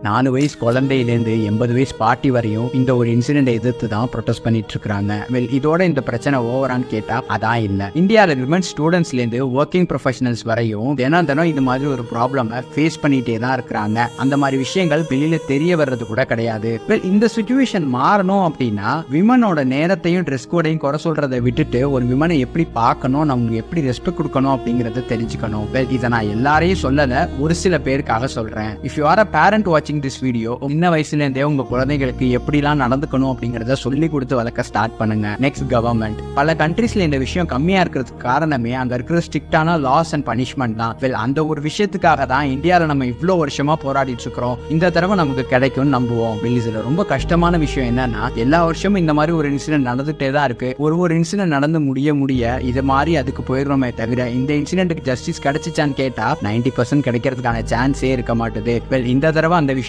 4 வயசு குழந்தையிலேருந்து 80 வயசு பாட்டி வரையும் இந்த ஒரு இன்சிடென்ட் எதிர்த்து தான் ப்ரொடெஸ்ட் பண்ணிட்டு இருக்காங்க. இதோட இந்த பிரச்சனை ஓவரான்னு கேட்டா அதான் இல்ல. இந்தியாவில் விமன் ஸ்டூடெண்ட்ஸ்லேருந்து ஒர்க்கிங் ப்ரொஃபஷனல்ஸ் வரையும் தினம் இது மாதிரி ஒரு ப்ராப்ளமை ஃபேஸ் பண்ணிட்டே தான் இருக்கிறாங்க. அந்த மாதிரி விஷயங்கள் வெளியில தெரிய வர்றது கூட கிடையாது. இந்த சிச்சுவேஷன் மாறணும் அப்படின்னா விமனோட நேரத்தையும் ட்ரெஸ் கோடையும் குறை சொல்றதை விட்டுட்டு ஒரு விமனை எப்படி பார்க்கணும், நமக்கு எப்படி ரெஸ்பெக்ட் கொடுக்கணும் அப்படிங்கறத தெரிஞ்சுக்கணும். இதை நான் எல்லாரையும் சொல்லல, ஒரு சில பேருக்காக சொல்றேன். If you are a parent வாட்சிங் திஸ் வீடியோ, சின்ன வயசுல இருந்தே உங்க குழந்தைகளுக்கு எப்படிலாம் நடந்துக்கணும் அப்படிங்கறத சொல்லி கொடுத்து வளர்க்க ஸ்டார்ட் பண்ணுங்க. Next, government. பல கண்ட்ரீஸ்ல இந்த விஷயம் கம்மியா இருக்கிறதுக்கு காரணமே அங்க இருக்கிற ஸ்ட்ரிக்டான லாஸ் அண்ட் பனிஷ்மெண்ட் தான். அந்த ஒரு விஷயத்துக்காக தான் இந்தியாவில நம்ம இவ்வளோ வருஷமா போராடிட்டு இருக்கிறோம். இந்த தடவை நமக்கு கிடைக்கும்னு நம்புவோம். இதுல ரொம்ப கஷ்டமான விஷயம் என்னன்னா, எல்லா வருஷமும் இந்த மாதிரி ஒரு இன்சிடென்ட் நடந்துட்டே தான் இருக்கு. ஒரு இன்சிடென்ட் நடந்து முடிய இது மாதிரி அதுக்கு போயிடுறோமே தவிர இந்த இன்சிடென்ட்டுக்கு ஜஸ்டிஸ் கிடைச்சிச்சான்னு கேட்டா 90% கிடைக்கிறதுக்கான சான்ஸே இருக்க மாட்டுது. இந்த தடவை அந்த